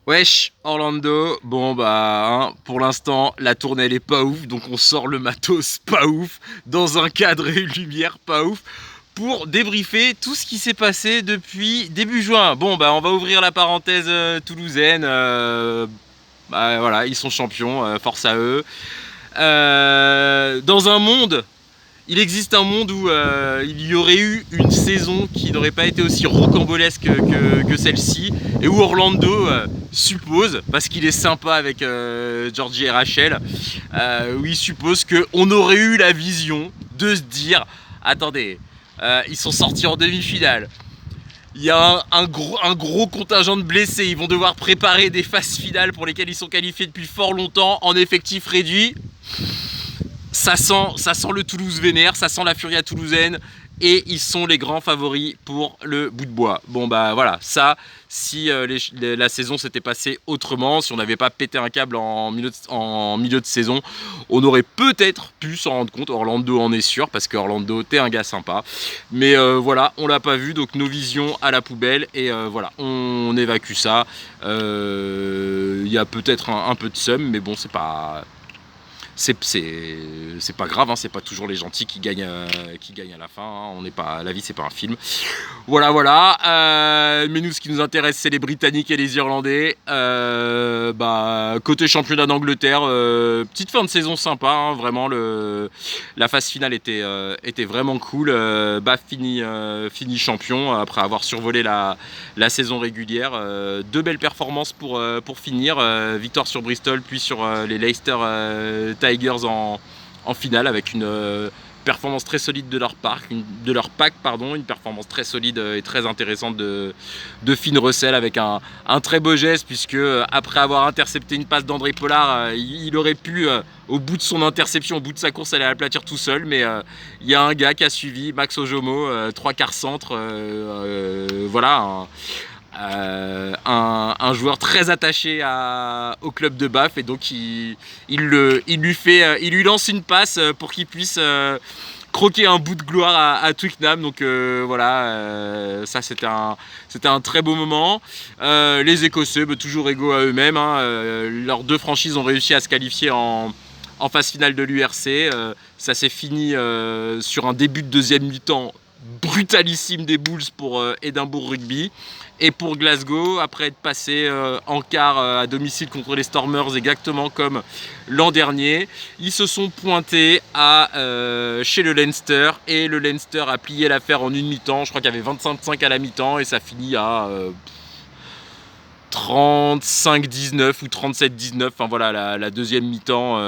Wesh, Orlando, bon bah, pour l'instant, la tournée elle est pas ouf, donc on sort le matos pas ouf, dans un cadre et une lumière pas ouf, pour débriefer tout ce qui s'est passé depuis début juin. Bon bah, on va ouvrir la parenthèse toulousaine, bah voilà, ils sont champions, force à eux. Dans un monde il existe un monde où il y aurait eu une saison qui n'aurait pas été aussi rocambolesque que celle-ci, et où Orlando suppose, parce qu'il est sympa avec Georgie et Rachel, où il suppose qu'on aurait eu la vision de se dire attendez, ils sont sortis en demi-finale. Il y a un gros contingent de blessés. Ils vont devoir préparer des phases finales pour lesquelles ils sont qualifiés depuis fort longtemps en effectif réduit. Ça sent le Toulouse vénère, ça sent la Furia toulousaine, et ils sont les grands favoris pour le bout de bois. Bon bah voilà, ça, si la saison s'était passée autrement, si on n'avait pas pété un câble en milieu de saison, on aurait peut-être pu s'en rendre compte. Orlando en est sûr, parce que Orlando, t'es un gars sympa. Mais voilà, on l'a pas vu, donc nos visions à la poubelle, et voilà, on évacue ça. Il y a peut-être un peu de seum, mais bon, c'est pas grave, hein, c'est pas toujours les gentils qui gagnent à la fin, hein, on n'est pas, la vie c'est pas un film. Voilà. Mais nous, ce qui nous intéresse, c'est les Britanniques et les Irlandais. Bah, côté championnat d'Angleterre, petite fin de saison sympa, hein, vraiment. La phase finale était vraiment cool. Bath fini champion après avoir survolé la saison régulière. Deux belles performances pour finir. Victoire sur Bristol, puis sur les Leicester Tigers en finale, avec une performance très solide de leur pack, une performance très solide et très intéressante de Finn Russell, avec un très beau geste, puisque après avoir intercepté une passe d'André Pollard, il aurait pu, au bout de son interception, au bout de sa course, aller aplatir tout seul, mais il y a un gars qui a suivi, Max Ojomo, 3/4 centre, voilà, un joueur très attaché au club de Bath, et donc il lui lance une passe pour qu'il puisse croquer un bout de gloire à Twickenham. Donc voilà, ça c'était un très beau moment. Les Écossais, toujours égaux à eux-mêmes, hein, leurs deux franchises ont réussi à se qualifier en phase finale de l'URC. Ça s'est fini sur un début de deuxième mi-temps brutalissime des Bulls pour Édimbourg Rugby. Et pour Glasgow, après être passé en quart à domicile contre les Stormers, exactement comme l'an dernier, ils se sont pointés chez le Leinster, et le Leinster a plié l'affaire en une mi-temps. Je crois qu'il y avait 25-5 à la mi-temps, et ça finit à 35-19 ou 37-19. Enfin voilà, la deuxième mi-temps,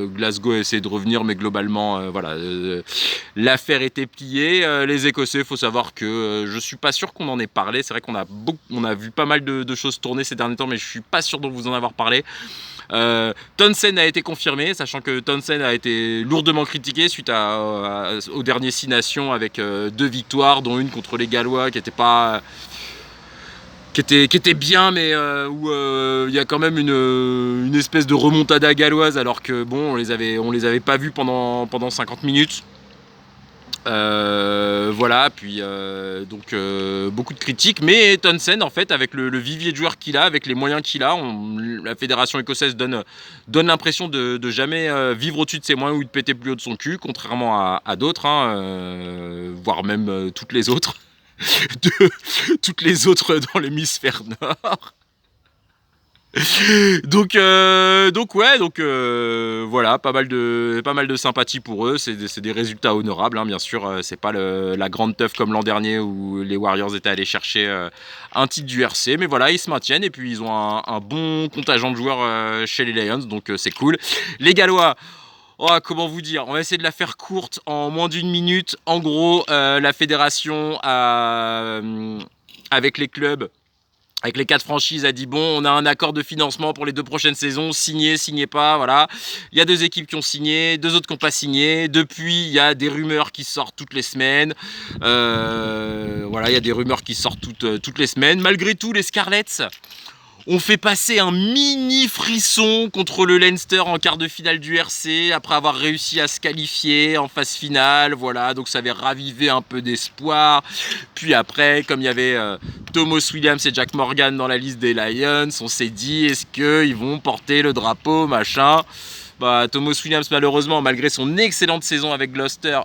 Glasgow a essayé de revenir, mais globalement, l'affaire était pliée. Les Écossais, il faut savoir que je suis pas sûr qu'on en ait parlé. C'est vrai on a vu pas mal de choses tourner ces derniers temps, mais je suis pas sûr de vous en avoir parlé. Townsend a été confirmé, sachant que Townsend a été lourdement critiqué suite aux derniers 6 nations, avec 2 victoires, dont une contre les Gallois qui était bien, mais où il y a quand même une espèce de remontada galloise, alors que bon, on les avait pas vus pendant 50 minutes. Voilà, puis donc beaucoup de critiques, mais Townsend, en fait, avec le vivier de joueurs qu'il a, avec les moyens qu'il a, la fédération écossaise donne l'impression de jamais vivre au-dessus de ses moyens ou de péter plus haut de son cul, contrairement à d'autres, hein, voire même toutes les autres dans l'hémisphère nord. Donc voilà, pas mal de sympathie pour eux. C'est des résultats honorables, hein, bien sûr. C'est pas la grande teuf comme l'an dernier où les Warriors étaient allés chercher un titre du RC, mais voilà, ils se maintiennent, et puis ils ont un bon contingent de joueurs chez les Lions, donc c'est cool. Les Gallois, oh, comment vous dire, on va essayer de la faire courte en moins d'une minute. En gros, la fédération avec les clubs, avec les 4 franchises, a dit bon, on a un accord de financement pour les 2 prochaines saisons, signez pas, voilà. Il y a 2 équipes qui ont signé, 2 autres qui n'ont pas signé. Depuis, il y a des rumeurs qui sortent toutes les semaines. Voilà, il y a des rumeurs qui sortent toutes les semaines. Malgré tout, les Scarlets On fait passer un mini frisson contre le Leinster en quart de finale du RC après avoir réussi à se qualifier en phase finale. Voilà, donc ça avait ravivé un peu d'espoir. Puis après, comme il y avait Thomas Williams et Jack Morgan dans la liste des Lions, on s'est dit est-ce qu'ils vont porter le drapeau, machin. Bah, Thomas Williams, malheureusement, malgré son excellente saison avec Gloucester,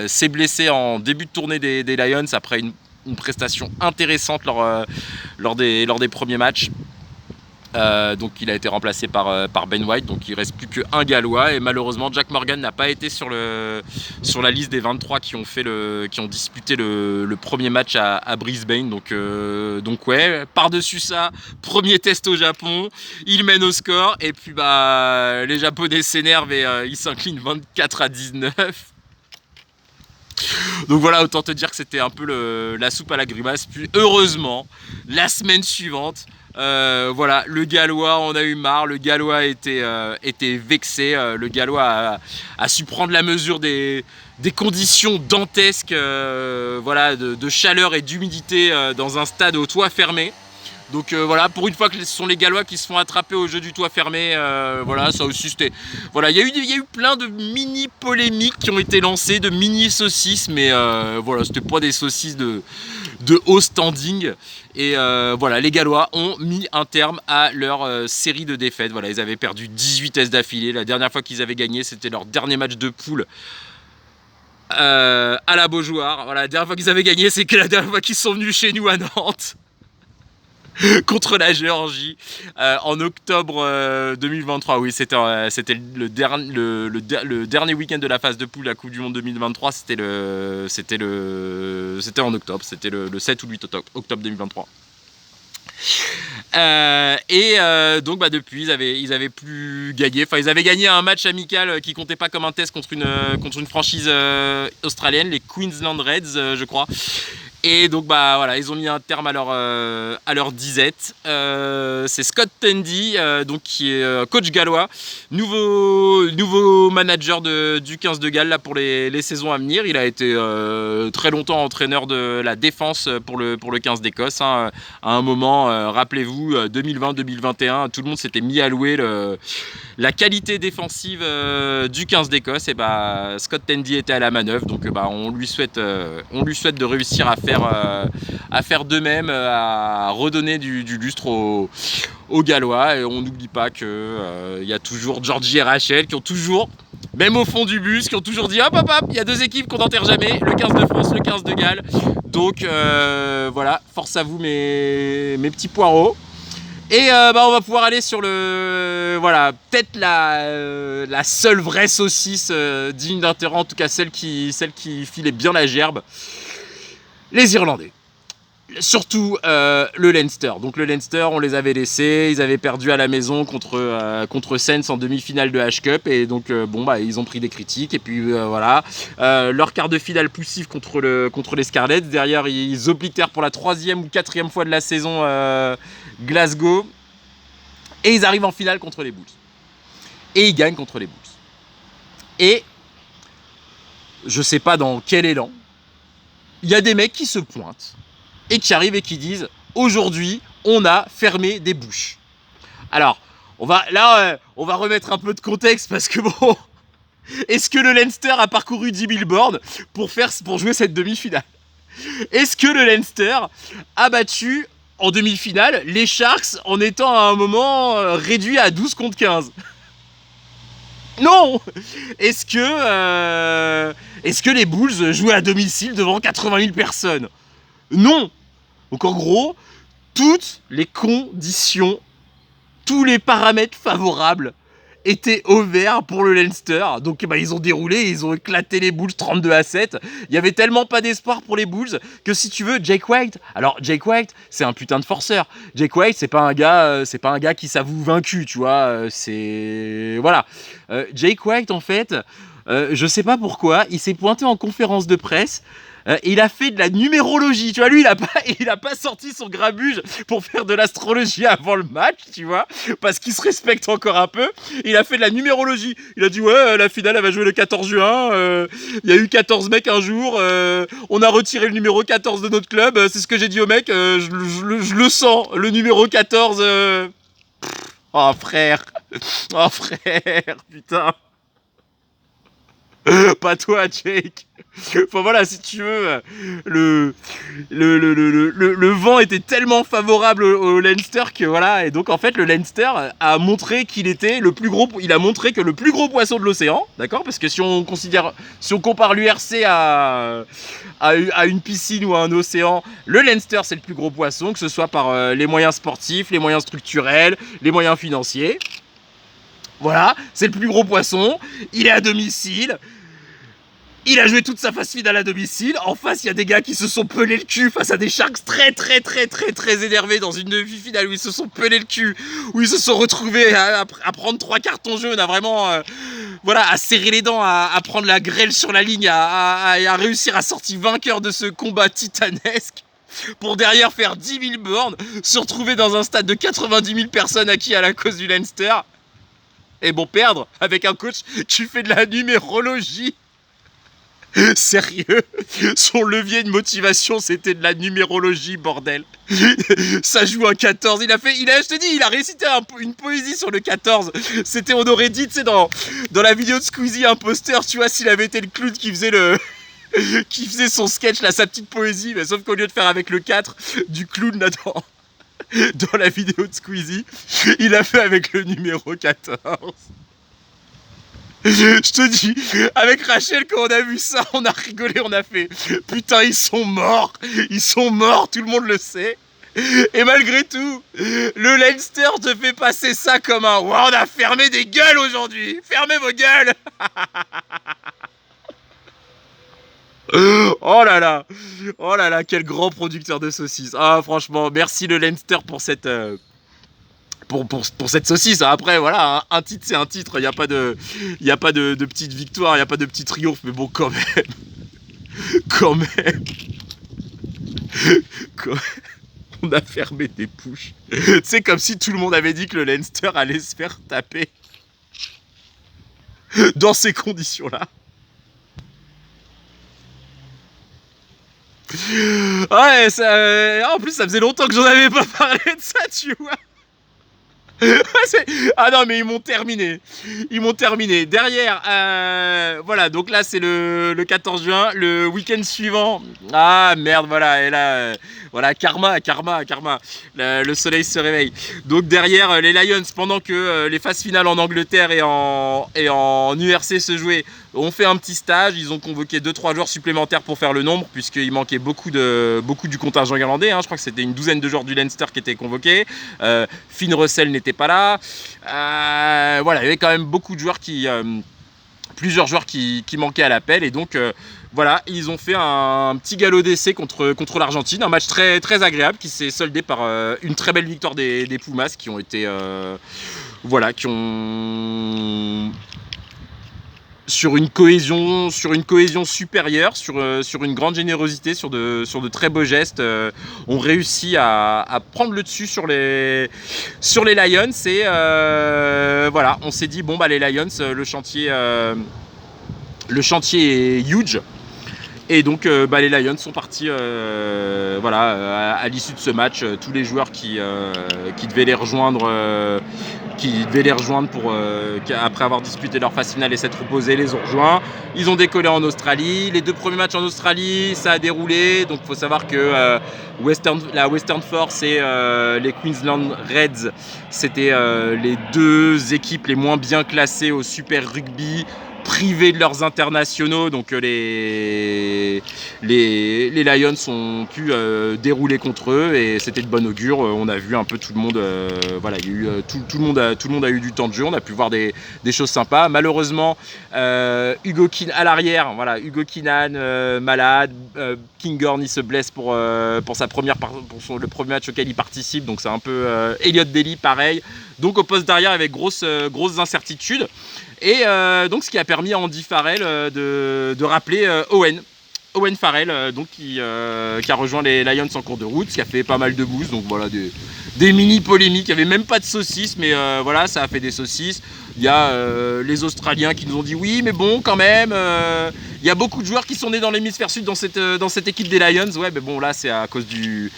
s'est blessé en début de tournée des Lions après une prestation intéressante lors des premiers matchs. Donc il a été remplacé par Ben White, donc il reste plus qu'un Gallois, et malheureusement Jack Morgan n'a pas été sur la liste des 23 qui ont disputé le premier match à Brisbane. Donc ouais, par-dessus ça, premier test au Japon, il mène au score, et puis bah les Japonais s'énervent et ils s'inclinent 24-19. Donc voilà, autant te dire que c'était un peu la soupe à la grimace. Puis heureusement, la semaine suivante, voilà, le Gallois en a eu marre, le Gallois était vexé, le Gallois a su prendre la mesure des conditions dantesques, voilà, de chaleur et d'humidité dans un stade au toit fermé. Donc voilà, pour une fois que ce sont les Gallois qui se font attraper au jeu du toit fermé, voilà, ça aussi c'était... Voilà, il y a eu plein de mini polémiques qui ont été lancées, de mini saucisses, mais voilà, c'était pas des saucisses de haut standing. Et voilà, les Gallois ont mis un terme à leur série de défaites. Voilà, ils avaient perdu 18 tests d'affilée. La dernière fois qu'ils avaient gagné, c'était leur dernier match de poule à la Beaujoire. Voilà, la dernière fois qu'ils avaient gagné, c'est que la dernière fois qu'ils sont venus chez nous à Nantes. Contre la Géorgie en octobre 2023. Oui, c'était le dernier week-end de la phase de poule de la Coupe du Monde 2023. C'était en octobre. C'était le 7 ou 8 octobre 2023. Donc bah, depuis ils avaient plus gagné. Enfin, ils avaient gagné un match amical qui comptait pas comme un test contre une franchise australienne, les Queensland Reds, je crois. Et donc bah voilà, ils ont mis un terme à leur disette. C'est Scott Tendy, donc qui est coach gallois, nouveau manager du 15 de Galles là pour les saisons à venir. Il a été très longtemps entraîneur de la défense pour le 15 d'Écosse. Hein. À un moment, rappelez-vous, 2020-2021, tout le monde s'était mis à louer la qualité défensive du 15 d'Écosse. Et bah Scott Tendy était à la manœuvre, donc bah on lui souhaite de réussir à faire de même, à redonner du lustre aux Gallois. Et on n'oublie pas que y a toujours Georgie et Rachel qui ont toujours, même au fond du bus, qui ont toujours dit hop, il y a deux équipes qu'on n'enterre jamais, le 15 de France, le 15 de Galles. Donc voilà, force à vous mes petits poireaux. Et bah on va pouvoir aller sur voilà, peut-être la seule vraie saucisse digne d'intérêt, en tout cas celle qui filait bien la gerbe. Les Irlandais. Surtout le Leinster. Donc le Leinster, on les avait laissés, ils avaient perdu à la maison contre Sens en demi-finale de H-Cup, et donc bon bah ils ont pris des critiques, et puis voilà, leur quart de finale poussif contre les Scarlets. Derrière ils oblitèrent pour la 3e ou 4e fois de la saison Glasgow, et ils arrivent en finale contre les Bulls. Et ils gagnent contre les Bulls. Et je sais pas dans quel élan, il y a des mecs qui se pointent et qui arrivent et qui disent aujourd'hui on a fermé des bouches. Alors on va remettre un peu de contexte, parce que bon, est-ce que le Leinster a parcouru 10 000 bornes pour jouer cette demi-finale? Est-ce que le Leinster a battu en demi-finale les Sharks en étant à un moment réduit à 12 contre 15? Non. Est-ce que les Bulls jouaient à domicile devant 80 000 personnes? Non. Donc en gros, toutes les conditions, tous les paramètres favorables étaient au vert pour le Leinster. Donc bah, ils ont déroulé, ils ont éclaté les Bulls 32-7. Il y avait tellement pas d'espoir pour les Bulls que, si tu veux, Jake White, alors Jake White, c'est un putain de forceur. Jake White, c'est pas un gars qui s'avoue vaincu, tu vois. C'est voilà. Jake White, en fait, Je sais pas pourquoi, il s'est pointé en conférence de presse. Il a fait de la numérologie, tu vois, lui il a pas sorti son grabuge pour faire de l'astrologie avant le match, tu vois, parce qu'il se respecte encore un peu. Il a fait de la numérologie, il a dit ouais, la finale elle va jouer le 14 juin, il y a eu 14 mecs un jour, on a retiré le numéro 14 de notre club, c'est ce que j'ai dit au mec, je le sens, le numéro 14, oh frère, oh frère, putain. Pas toi, Jake. Enfin voilà, si tu veux, le vent était tellement favorable au Leinster que voilà, et donc en fait le Leinster a montré qu'il était le plus gros, il a montré que le plus gros poisson de l'océan, d'accord? Parce que si on compare l'URC à une piscine ou à un océan, le Leinster c'est le plus gros poisson, que ce soit par les moyens sportifs, les moyens structurels, les moyens financiers. Voilà, c'est le plus gros poisson, il est à domicile. Il a joué toute sa phase finale à domicile. En face, il y a des gars qui se sont pelés le cul face à des Sharks très énervés dans une demi-finale où ils se sont pelés le cul, où ils se sont retrouvés à prendre 3 cartons jaunes, à vraiment, voilà, à serrer les dents, à prendre la grêle sur la ligne, à réussir à sortir vainqueur de ce combat titanesque. Pour derrière faire 10 000 bornes, se retrouver dans un stade de 90 000 personnes acquis à la cause du Leinster. Et bon, perdre avec un coach qui fait de la numérologie. Sérieux, son levier de motivation c'était de la numérologie, bordel. Ça joue un 14, je te dis, il a récité une poésie sur le 14. C'était, on aurait dit, tu sais, dans la vidéo de Squeezie Imposteur, tu vois, s'il avait été le clown qui faisait qui faisait son sketch, là, sa petite poésie, mais sauf qu'au lieu de faire avec le 4 du clown là dans la vidéo de Squeezie, il a fait avec le numéro 14. Je te dis, avec Rachel, quand on a vu ça, on a rigolé, on a fait putain, ils sont morts, tout le monde le sait. Et malgré tout, le Leinster te fait passer ça comme un wow, on a fermé des gueules aujourd'hui, fermez vos gueules. Oh là là, quel grand producteur de saucisses. Ah, franchement, merci le Leinster pour cette. Pour cette saucisse. Après, voilà, un titre, c'est un titre. Il n'y a pas de petite victoire, il n'y a pas de petit triomphe. Mais bon, quand même. Quand même. On a fermé des pouches. C'est comme si tout le monde avait dit que le Leinster allait se faire taper. Dans ces conditions-là. Ouais, en plus, ça faisait longtemps que j'en avais pas parlé de ça, tu vois. Ah non, mais ils m'ont terminé. Derrière, voilà, donc là c'est le 14 juin, le week-end suivant. Ah merde, voilà, et là, voilà, karma. Le soleil se réveille. Donc derrière, les Lions, pendant que les phases finales en Angleterre et en URC se jouaient, ont fait un petit stage. Ils ont convoqué 2-3 joueurs supplémentaires pour faire le nombre, puisqu'il manquait beaucoup du contingent irlandais. Hein. Je crois que c'était une douzaine de joueurs du Leinster qui étaient convoqués. Finn Russell n'était pas là. Voilà, il y avait quand même beaucoup de joueurs plusieurs joueurs qui manquaient à l'appel. Et donc, voilà, ils ont fait un petit galop d'essai contre l'Argentine. Un match très, très agréable qui s'est soldé par une très belle victoire des Pumas qui ont été... voilà, qui ont... sur une cohésion supérieure, sur une grande générosité, sur de très beaux gestes, ont réussi à prendre le dessus sur les Lions. Et voilà, on s'est dit bon bah les Lions, le chantier est huge. Et donc les Lions sont partis voilà, à l'issue de ce match, tous les joueurs qui devaient les rejoindre pour après avoir disputé leur phase finale et s'être reposés, les ont rejoints. Ils ont décollé en Australie. Les 2 premiers matchs en Australie, ça a déroulé. Donc il faut savoir que la Western Force et les Queensland Reds, c'était les 2 équipes les moins bien classées au Super Rugby, privés de leurs internationaux. Donc les les Lions ont pu dérouler contre eux et c'était de bon augure. On a vu un peu tout le monde, voilà, il y a eu, tout le monde a eu du temps de jeu, on a pu voir des choses sympas. Malheureusement, Hugo Keenan à l'arrière, voilà, Hugo Keenan malade, Kinghorn il se blesse pour le premier match auquel il participe, donc c'est un peu Elliott Daly pareil. Donc au poste d'arrière avec grosses incertitudes. Et donc ce qui a permis à Andy Farrell de rappeler Owen Farrell, donc qui a rejoint les Lions en cours de route, qui a fait pas mal de boosts, donc voilà des mini polémiques. Il n'y avait même pas de saucisses, mais voilà, ça a fait des saucisses. Il y a les Australiens qui nous ont dit oui, mais bon, quand même, il y a beaucoup de joueurs qui sont nés dans l'hémisphère sud dans cette équipe des Lions. Ouais, mais bon, là, c'est à cause du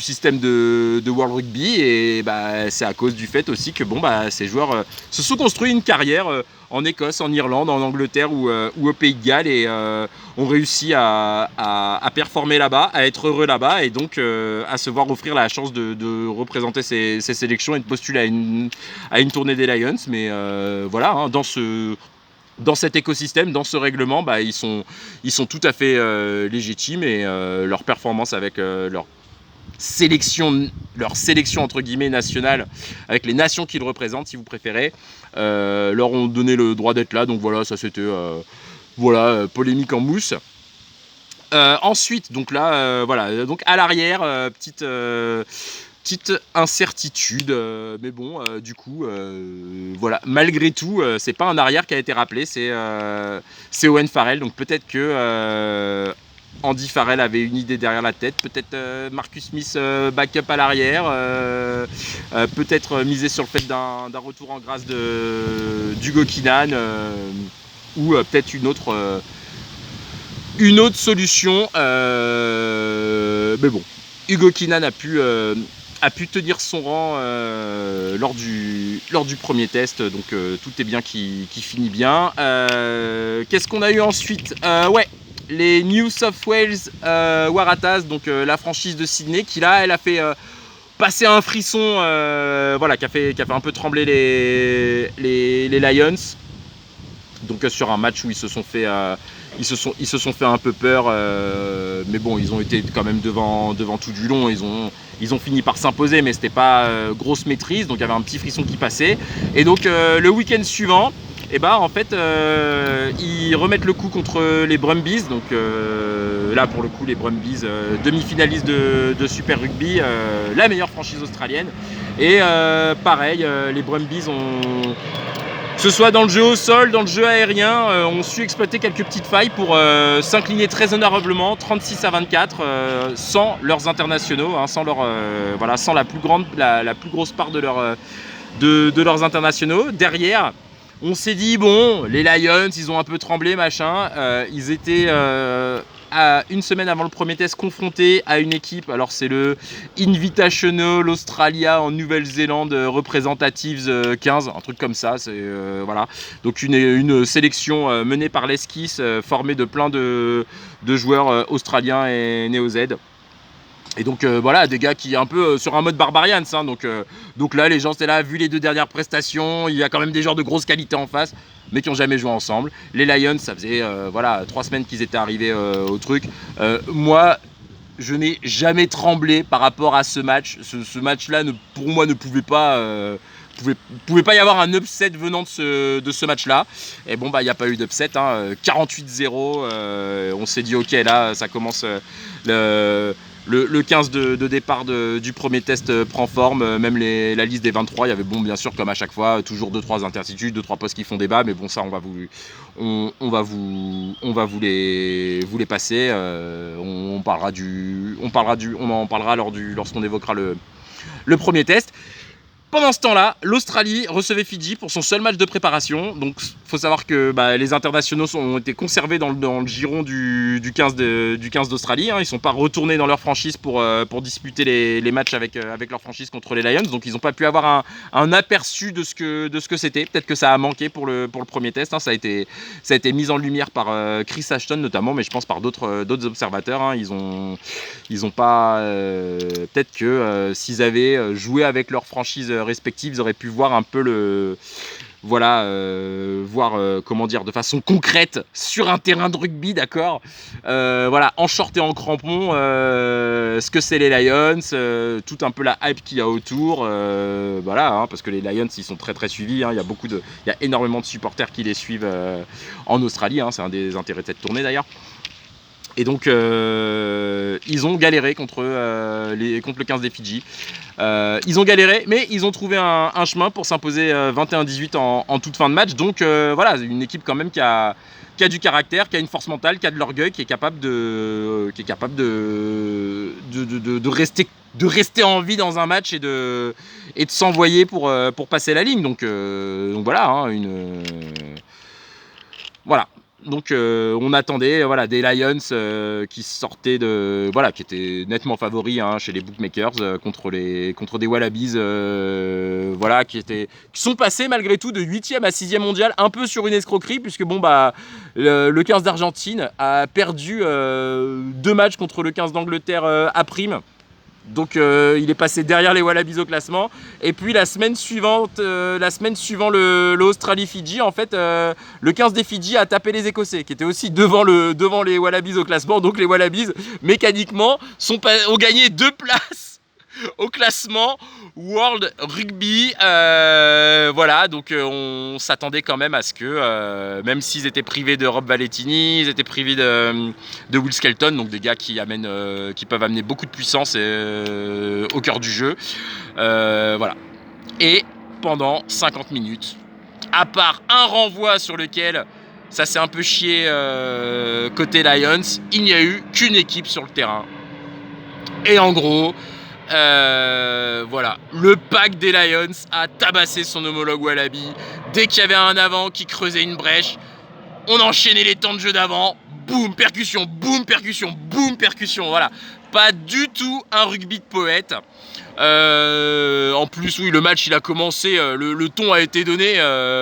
système de World Rugby et bah, c'est à cause du fait aussi que bon, bah, ces joueurs se sont construits une carrière en Écosse, en Irlande, en Angleterre ou au Pays de Galles et ont réussi à performer là-bas, à être heureux là-bas et donc à se voir offrir la chance de représenter ces sélections et de postuler à une tournée des Lions. Mais voilà, hein, dans cet écosystème, dans ce règlement, bah, ils sont tout à fait légitimes et leur performance avec leur sélection entre guillemets nationale, avec les nations qu'ils représentent si vous préférez, leur ont donné le droit d'être là. Donc voilà, ça c'était polémique en mousse. Ensuite, donc là, voilà, donc à l'arrière, petite incertitude, mais bon, du coup, voilà, malgré tout, c'est pas un arrière qui a été rappelé, c'est Owen Farrell, donc peut-être que Andy Farrell avait une idée derrière la tête, peut-être Marcus Smith backup à l'arrière, peut-être miser sur le fait d'un retour en grâce d'Hugo Keenan, ou peut-être une autre solution, mais bon, Hugo Keenan a pu tenir son rang lors du premier test, donc tout est bien qui finit bien. Qu'est-ce qu'on a eu ensuite? Ouais, les New South Wales Waratahs, donc la franchise de Sydney, qui là, elle a fait passer un frisson, voilà, qui a fait un peu trembler les Lions. Donc sur un match où ils se sont fait un peu peur, mais bon, ils ont été quand même devant tout du long. Ils ont fini par s'imposer, mais c'était pas grosse maîtrise, donc il y avait un petit frisson qui passait. Et donc le week-end suivant, et bah en fait ils remettent le coup contre les Brumbies. Donc là pour le coup les Brumbies, demi-finalistes de Super Rugby, la meilleure franchise australienne. Et pareil, les Brumbies ont, que ce soit dans le jeu au sol, dans le jeu aérien, ont su exploiter quelques petites failles pour s'incliner très honorablement, 36-24, sans leurs internationaux, hein, sans la plus grosse part de leurs internationaux. Derrière, on s'est dit bon, les Lions, ils ont un peu tremblé, machin. Ils étaient à une semaine avant le premier test confrontés à une équipe. Alors c'est le Invitational Australia en Nouvelle-Zélande Representatives 15, un truc comme ça. C'est voilà. Donc une sélection menée par l'Esquisse, formée de plein de joueurs australiens et néo-Z. Et donc voilà, des gars qui un peu sur un mode Barbarians, hein, donc là les gens c'est là, vu les deux dernières prestations, il y a quand même des joueurs de grosse qualité en face, mais qui n'ont jamais joué ensemble. Les Lions, ça faisait 3 semaines qu'ils étaient arrivés au truc. Moi, je n'ai jamais tremblé par rapport à ce match. Ce match-là, pour moi, ne pouvait pas... pouvait pas y avoir un upset venant de ce match-là. Et bon, bah, il n'y a pas eu d'upset, hein, 48-0. On s'est dit, ok, là, ça commence... Le 15 de départ du premier test prend forme, même la liste des 23, il y avait bon bien sûr comme à chaque fois, toujours 2-3 incertitudes, 2-3 postes qui font débat, mais bon ça on va vous les passer, on en parlera lorsqu'on évoquera le premier test. Pendant ce temps-là, l'Australie recevait Fidji pour son seul match de préparation. Donc, il faut savoir que les internationaux ont été conservés dans le giron du 15 d'Australie. Hein. Ils ne sont pas retournés dans leur franchise pour disputer les matchs avec leur franchise contre les Lions. Donc, ils n'ont pas pu avoir un aperçu de ce que c'était. Peut-être que ça a manqué pour le premier test. Hein. Ça a été mis en lumière par Chris Ashton notamment, mais je pense par d'autres observateurs. Hein. Ils ont pas... peut-être que s'ils avaient joué avec leur franchise respectives, ils auraient pu voir un peu voilà, voir, comment dire, de façon concrète sur un terrain de rugby, d'accord, voilà, en short et en crampon, ce que c'est les Lions, tout un peu la hype qu'il y a autour, voilà, hein, parce que les Lions, ils sont très très suivis, hein, il y a énormément de supporters qui les suivent en Australie, hein, c'est un des intérêts de cette tournée d'ailleurs. Et donc, ils ont galéré contre le 15 des Fidji. Ils ont galéré, mais ils ont trouvé un chemin pour s'imposer 21-18 en toute fin de match. Donc, voilà, une équipe quand même qui a du caractère, qui a une force mentale, qui a de l'orgueil, qui est capable de rester en vie dans un match et de s'envoyer pour passer la ligne. Donc voilà, hein, voilà. Donc on attendait, voilà, des Lions qui sortaient qui étaient nettement favoris, hein, chez les bookmakers, contre des Wallabies, voilà, qui sont passés malgré tout de 8e à 6e mondial, un peu sur une escroquerie, puisque bon bah le 15 d'Argentine a perdu 2 matchs contre le 15 d'Angleterre à prime. Donc il est passé derrière les Wallabies au classement. Et puis la semaine suivant l'Australie-Fidji, en fait, le 15 des Fidji a tapé les Écossais, qui étaient aussi devant les Wallabies au classement. Donc les Wallabies, mécaniquement, ont gagné 2 places au classement World Rugby. Voilà, donc on s'attendait quand même à ce que, même s'ils étaient privés de Rob Valetini, ils étaient privés de Will Skelton, donc des gars qui peuvent amener beaucoup de puissance au cœur du jeu. Voilà. Et pendant 50 minutes, à part un renvoi sur lequel ça s'est un peu chié côté Lions, il n'y a eu qu'une équipe sur le terrain. Et en gros, voilà, le pack des Lions a tabassé son homologue Wallaby. Dès qu'il y avait un avant qui creusait une brèche, on enchaînait les temps de jeu d'avant. Boum, percussion, boum, percussion, boum, percussion. Voilà, pas du tout un rugby de poète. En plus, oui, le match il a commencé, le ton a été donné,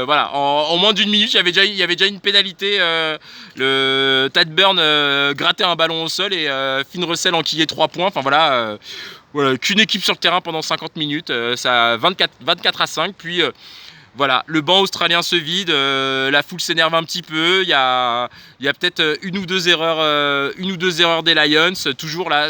voilà, en moins d'une minute, il y avait déjà une pénalité, le Tad Burn grattait un ballon au sol et Finn Russell enquillait 3 points, enfin voilà, voilà, qu'une équipe sur le terrain pendant 50 minutes, ça 24 à 5, puis voilà, le banc australien se vide, la foule s'énerve un petit peu, il y a peut-être une ou deux erreurs des Lions, toujours là.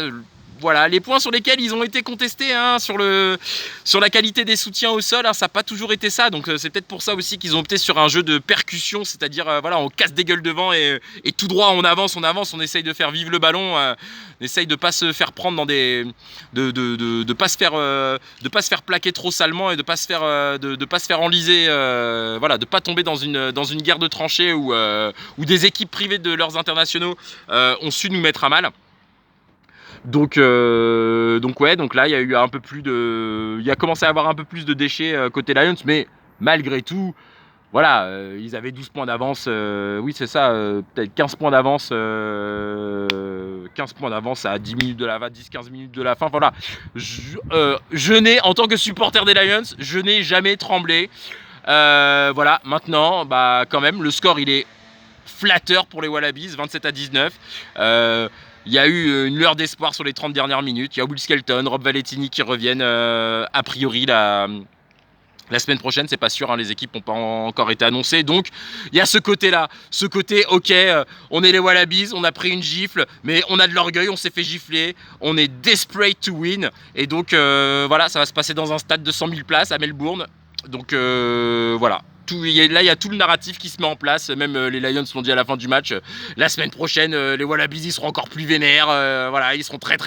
Voilà, les points sur lesquels ils ont été contestés, hein, sur la qualité des soutiens au sol, hein, ça n'a pas toujours été ça. Donc c'est peut-être pour ça aussi qu'ils ont opté sur un jeu de percussion, c'est-à-dire voilà, on casse des gueules devant et tout droit on avance, on essaye de faire vivre le ballon, on essaye de pas se faire prendre dans des, de pas se faire plaquer trop salement et de pas se faire enliser, voilà, de pas tomber dans une guerre de tranchées où des équipes privées de leurs internationaux ont su nous mettre à mal. Donc ouais, donc là il y a eu il a commencé à avoir un peu plus de déchets côté Lions, mais malgré tout, voilà, ils avaient 12 points d'avance, oui c'est ça, peut-être 15 points d'avance, 15 points d'avance à 10-15 minutes de la fin, voilà. Je n'ai, en tant que supporter des Lions, je n'ai jamais tremblé. Voilà, maintenant, bah quand même, le score il est flatteur pour les Wallabies, 27-19. Il y a eu une lueur d'espoir sur les 30 dernières minutes. Il y a Will Skelton, Rob Valetini qui reviennent a priori la semaine prochaine. C'est pas sûr, hein, les équipes n'ont pas encore été annoncées. Donc il y a ce côté-là. Ce côté, ok, on est les Wallabies, on a pris une gifle, mais on a de l'orgueil, on s'est fait gifler. On est desperate to win. Et donc voilà, ça va se passer dans un stade de 100 000 places à Melbourne. Donc voilà. Là, il y a tout le narratif qui se met en place. Même les Lions l'ont dit à la fin du match. La semaine prochaine, les Wallabies ils seront encore plus vénères. Voilà, ils seront très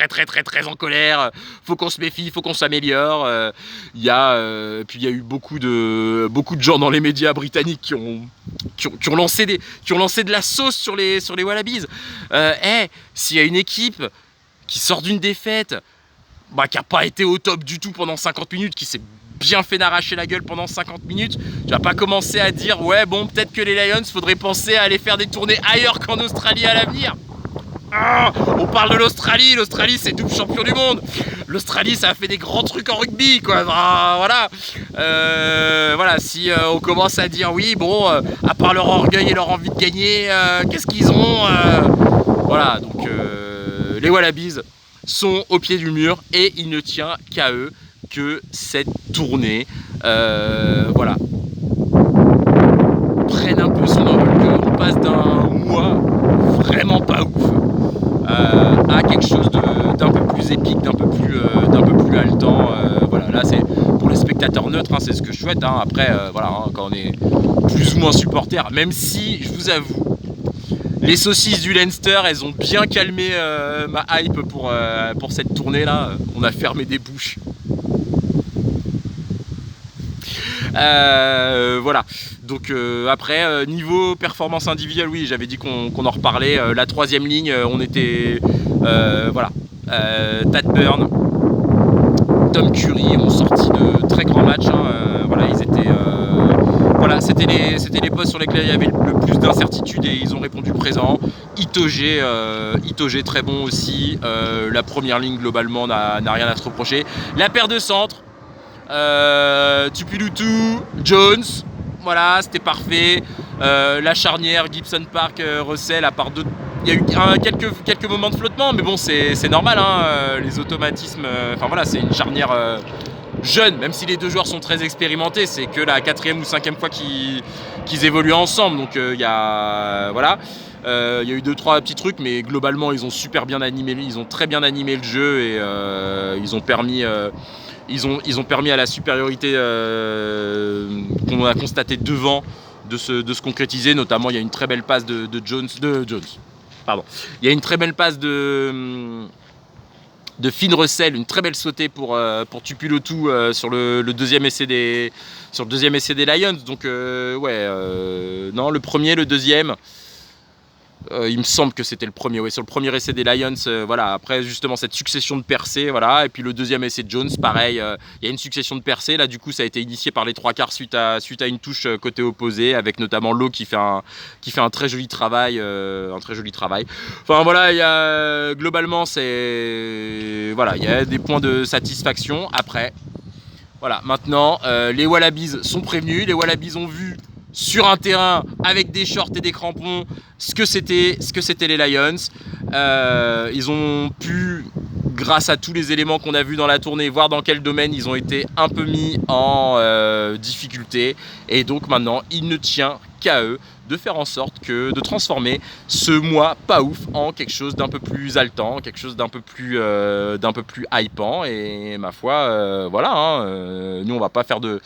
en colère. Faut qu'on se méfie, faut qu'on s'améliore. Puis il y a eu beaucoup de gens dans les médias britanniques qui ont lancé de la sauce sur les Wallabies. S'il y a une équipe qui sort d'une défaite, qui n'a pas été au top du tout pendant 50 minutes, qui s'est bien fait n'arracher la gueule pendant 50 minutes, tu vas pas commencer à dire ouais bon peut-être que les Lions faudrait penser à aller faire des tournées ailleurs qu'en Australie à l'avenir. On parle de l'Australie c'est double champion du monde. L'Australie ça a fait des grands trucs en rugby quoi. Voilà. Voilà, si on commence à dire oui bon, à part leur orgueil et leur envie de gagner, qu'est-ce qu'ils ont, voilà, donc les Wallabies sont au pied du mur et il ne tient qu'à eux que cette tournée. Voilà. prenne un peu son envol, qu'on passe d'un mois vraiment pas ouf à quelque chose d'un peu plus épique, d'un peu plus haletant. Voilà, là c'est pour les spectateurs neutres, hein, c'est ce que je souhaite. Hein. Après, voilà, hein, quand on est plus ou moins supporter, même si je vous avoue, les saucisses du Leinster, elles ont bien calmé ma hype pour cette tournée là. On a fermé des bouches. Voilà. Donc après, niveau performance individuelle, oui, j'avais dit qu'on en reparlait. La troisième ligne, on était... voilà. Tad Burn, Tom Curry ont sorti de très grands matchs. Hein, voilà, ils étaient... voilà, c'était les postes sur lesquels il y avait le plus d'incertitudes et ils ont répondu présent. Itoge très bon aussi. La première ligne, globalement, n'a rien à se reprocher. La paire de centres, Tupilutu, Jones, voilà, c'était parfait. La charnière, Gibson Park, Russell, à part deux, il y a eu quelques moments de flottement, mais bon, c'est normal, hein, les automatismes. Enfin voilà, c'est une charnière jeune, même si les deux joueurs sont très expérimentés, c'est que la 4e ou 5e fois qu'ils évoluent ensemble. Donc il y a voilà. Il y a eu 2-3 petits trucs, mais globalement ils ont très bien animé le jeu et ils ont permis à la supériorité qu'on a constatée devant de se concrétiser. Notamment, il y a une très belle passe de Jones. Pardon. Il y a une très belle passe de Finn Russell, une très belle sautée pour Tupilotu sur le deuxième essai des Lions. Donc non, le premier, le deuxième. Il me semble que c'était le premier, ouais, sur le premier essai des Lions, voilà, après justement cette succession de percées, voilà, et puis le deuxième essai de Jones, pareil, il y a une succession de percées, là du coup ça a été initié par les trois quarts suite à une touche côté opposé, avec notamment Lowe qui fait un très joli travail, enfin voilà, globalement il y a des points de satisfaction. Après, voilà, maintenant les Wallabies sont prévenus, les Wallabies ont vu sur un terrain avec des shorts et des crampons ce que c'était les Lions. Ils ont pu, grâce à tous les éléments qu'on a vus dans la tournée, voir dans quel domaine ils ont été un peu mis en difficulté, et donc maintenant il ne tient qu'à eux de faire en sorte de transformer ce mois pas ouf en quelque chose d'un peu plus haletant, quelque chose d'un peu plus hypant. Et ma foi, voilà, hein, nous on va pas faire de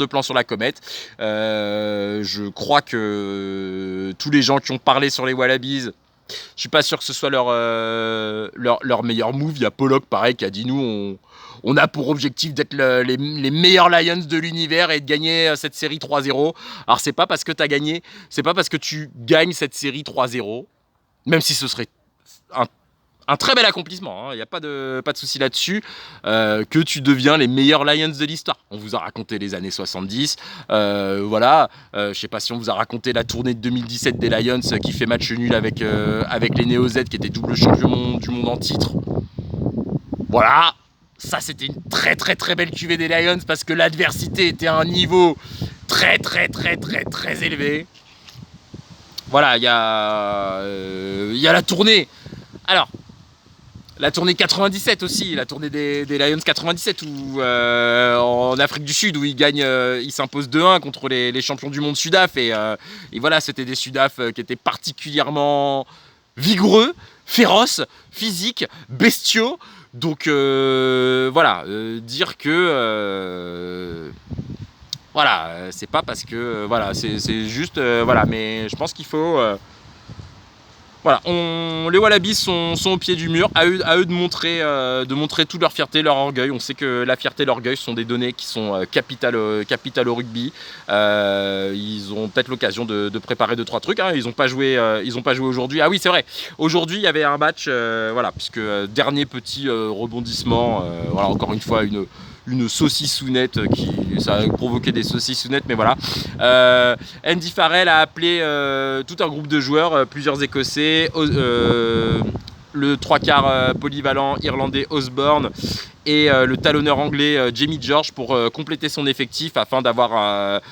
plan sur la comète. Je crois que tous les gens qui ont parlé sur les Wallabies, je suis pas sûr que ce soit leur meilleur move. Il y a Pollock, pareil, qui a dit nous on a pour objectif d'être les meilleurs Lions de l'univers et de gagner cette série 3-0. Alors c'est pas parce que tu gagnes cette série 3-0, même si ce serait un très bel accomplissement, il n'y a pas de souci là-dessus, que tu deviens les meilleurs Lions de l'histoire. On vous a raconté les années 70, voilà, je sais pas si on vous a raconté la tournée de 2017 des Lions qui fait match nul avec les Neo Z qui étaient double champion du monde en titre. Voilà, ça c'était une très très très belle cuvée des Lions parce que l'adversité était à un niveau très très très très très élevé. Voilà, il y a la tournée. Alors, la tournée 97 aussi, la tournée des Lions 97 où, en Afrique du Sud, où ils s'imposent 2-1 contre les champions du monde Sudaf. Et voilà, c'était des Sudaf qui étaient particulièrement vigoureux, féroces, physiques, bestiaux. Donc voilà, dire que... voilà, c'est pas parce que... voilà, c'est juste... voilà, mais je pense qu'il faut... voilà, les Wallabies sont au pied du mur, à eux de montrer toute leur fierté, leur orgueil. On sait que la fierté et l'orgueil sont des données qui sont capitales au rugby. Ils ont peut-être l'occasion de préparer 2-3 trucs. Hein. Ils n'ont pas joué aujourd'hui. Ah oui, c'est vrai. Aujourd'hui, il y avait un match, voilà, puisque dernier petit rebondissement. Voilà, encore une fois une saucissounette ça a provoqué des saucissounettes, mais voilà. Andy Farrell a appelé tout un groupe de joueurs, plusieurs Écossais, le 3/4 polyvalent irlandais Osborne et le talonneur anglais Jamie George pour compléter son effectif afin d'avoir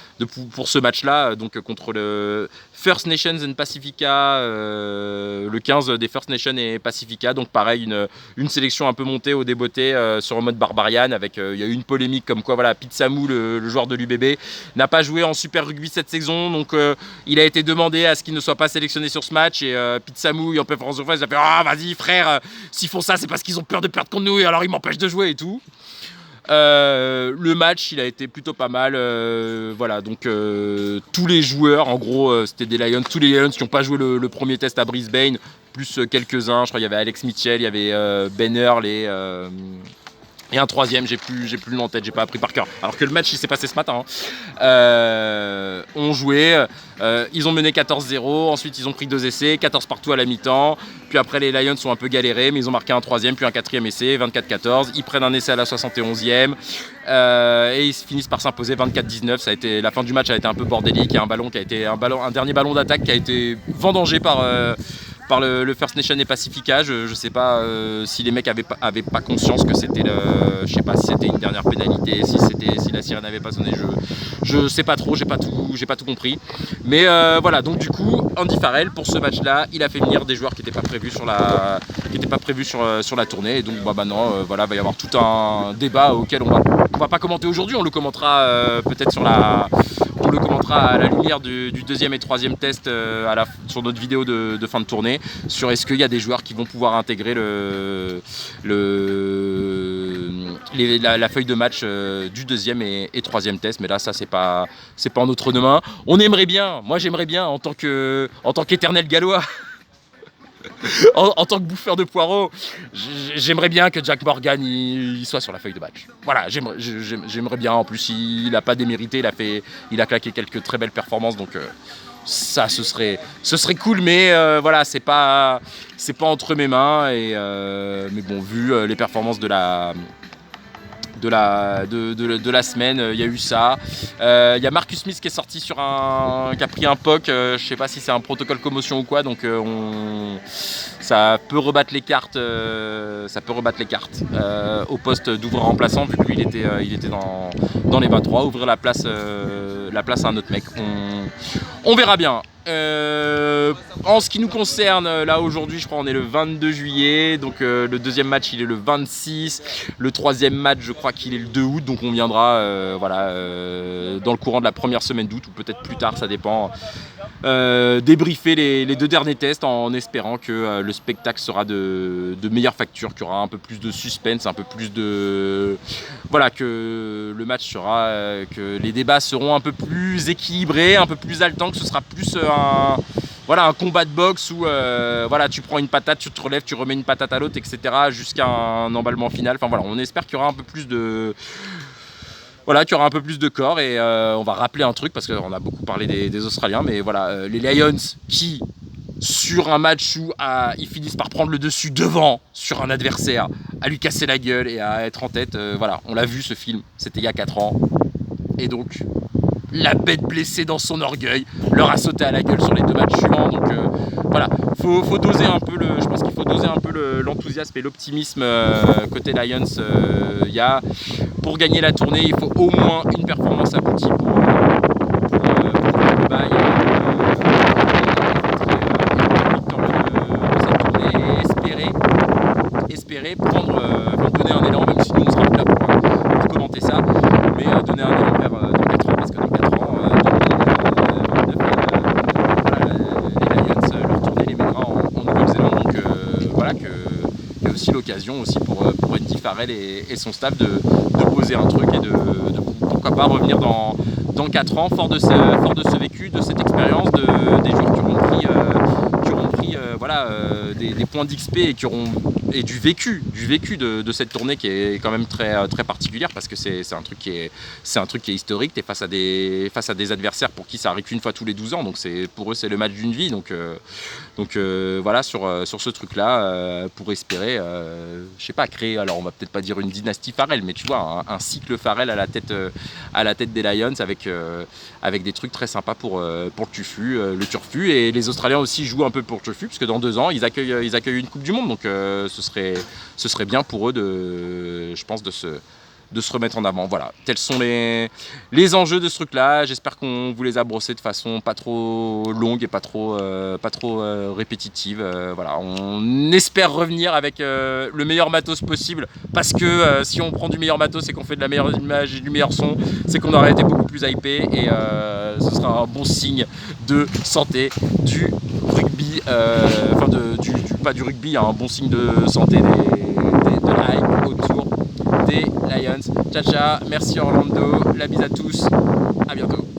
pour ce match-là, donc contre le First Nations and Pacifica, le 15 des First Nations et Pacifica, donc pareil, une sélection un peu montée au débeauté sur le mode Barbarian, avec il y a eu une polémique comme quoi voilà, Pete Samu, le joueur de l'UBB, n'a pas joué en Super Rugby cette saison, donc il a été demandé à ce qu'il ne soit pas sélectionné sur ce match, et Pete Samu, en conférence de presse, il a fait « Ah, vas-y frère, s'ils font ça, c'est parce qu'ils ont peur de perdre contre nous, et alors ils m'empêchent de jouer et tout ». Le match il a été plutôt pas mal, voilà, donc tous les joueurs, en gros c'était des Lions, tous les Lions qui n'ont pas joué le premier test à Brisbane, plus quelques-uns, je crois qu'il y avait Alex Mitchell, il y avait Ben Earl et un troisième, j'ai plus le nom en tête, j'ai pas appris par cœur. Alors que le match il s'est passé ce matin. On jouait, ils ont mené 14-0, ensuite ils ont pris 2 essais, 14 partout à la mi-temps. Puis après les Lions ont un peu galéré, mais ils ont marqué un troisième, puis un quatrième essai, 24-14. Ils prennent un essai à la 71e et ils finissent par s'imposer 24-19. Ça a été, la fin du match a été un peu bordélique. Il y a un dernier ballon d'attaque qui a été vendangé par le First Nation et Pacifica. Je sais pas si les mecs avaient pas conscience que c'était je sais pas si c'était une dernière pénalité, si la sirène n'avait pas sonné, je sais pas trop, j'ai pas tout compris. Mais voilà, donc du coup, Andy Farrell pour ce match-là, il a fait venir des joueurs qui n'étaient pas prévus sur la tournée. Et donc maintenant, voilà, va y avoir tout un débat auquel on va pas commenter aujourd'hui, on le commentera peut-être on le commentera à la lumière du deuxième et troisième test sur notre vidéo de fin de tournée, sur est-ce qu'il y a des joueurs qui vont pouvoir intégrer la feuille de match du deuxième et troisième test. Mais là, ça, c'est pas en notre main. On aimerait bien, moi j'aimerais bien en tant qu'éternel gallois, en tant que bouffeur de poireaux, j'aimerais bien que Jack Morgan il soit sur la feuille de match. Voilà, j'aimerais bien. En plus, il n'a pas démérité, il a claqué quelques très belles performances, donc ça, ce serait cool. Mais voilà, c'est pas entre mes mains. Mais bon, vu les performances de la semaine, il y a eu ça. Il y a Marcus Smith qui est sorti qui a pris un POC, je sais pas si c'est un protocole commotion ou quoi, donc ça peut rebattre les cartes, au poste d'ouvreur remplaçant, vu que lui il était dans les 23, ouvrir la place à un autre mec. On verra bien. En ce qui nous concerne, là aujourd'hui je crois on est le 22 juillet, donc le deuxième match il est le 26, le troisième match je crois qu'il est le 2 août, donc on viendra dans le courant de la première semaine d'août ou peut-être plus tard, ça dépend, débriefer les 2 derniers tests, en espérant que le spectacle sera de meilleure facture, qu'il y aura un peu plus de suspense, un peu plus de... Voilà, que le match sera... que les débats seront un peu plus équilibrés, un peu plus haletants, que ce sera plus un combat de boxe où tu prends une patate, tu te relèves, tu remets une patate à l'autre, etc. jusqu'à un emballement final. Enfin voilà, on espère qu'il y aura un peu plus de... Voilà, qu'il y aura un peu plus de corps. Et on va rappeler un truc, parce qu'on a beaucoup parlé des Australiens, mais voilà, les Lions qui, sur un match où ils finissent par prendre le dessus devant sur un adversaire, à lui casser la gueule et à être en tête, voilà, on l'a vu ce film, c'était il y a 4 ans. Et donc, la bête blessée dans son orgueil leur a sauté à la gueule sur les 2 matchs suivants. Donc voilà, faut doser un peu je pense qu'il faut doser un peu l'enthousiasme et l'optimisme côté Lions. Pour gagner la tournée, il faut au moins une performance aboutie pour le bail. De cette tournée et espérer donner un élan, même si nous on sera plus là pour commenter ça, mais donner un élan vers dans 4 ans, parce que dans 4 ans, les Lions, leur tournée les mènera en Nouvelle-Zélande, donc voilà, qu'il y a aussi l'occasion aussi pour Andy Farrell et son staff de poser un truc et de pourquoi pas revenir dans 4 ans fort de ce vécu, de cette expérience, des joueurs qui auront pris des points d'XP et du vécu de cette tournée qui est quand même très, très particulière, parce que c'est un truc qui est historique. Tu es face à des adversaires pour qui ça arrive qu'une fois tous les 12 ans, donc pour eux c'est le match d'une vie, donc voilà, sur ce truc là, pour espérer je sais pas, créer, alors on va peut-être pas dire une dynastie Farrell, mais tu vois, un cycle Farrell à la tête des Lions, avec des trucs très sympas pour le turfu, et les Australiens aussi jouent un peu pour le turfu, parce que dans 2 ans ils accueillent une Coupe du Monde, donc ce serait bien pour eux je pense de de se remettre en avant. Voilà, tels sont les enjeux de ce truc-là. J'espère qu'on vous les a brossés de façon pas trop longue et pas trop répétitive. Voilà, on espère revenir avec le meilleur matos possible, parce que si on prend du meilleur matos et qu'on fait de la meilleure image et du meilleur son, c'est qu'on aurait été beaucoup plus hypé, et ce sera un bon signe de santé du rugby, enfin pas du rugby, hein, un bon signe de santé de la hype autour des Lions. Ciao ciao, merci Orlando, la bise à tous, à bientôt.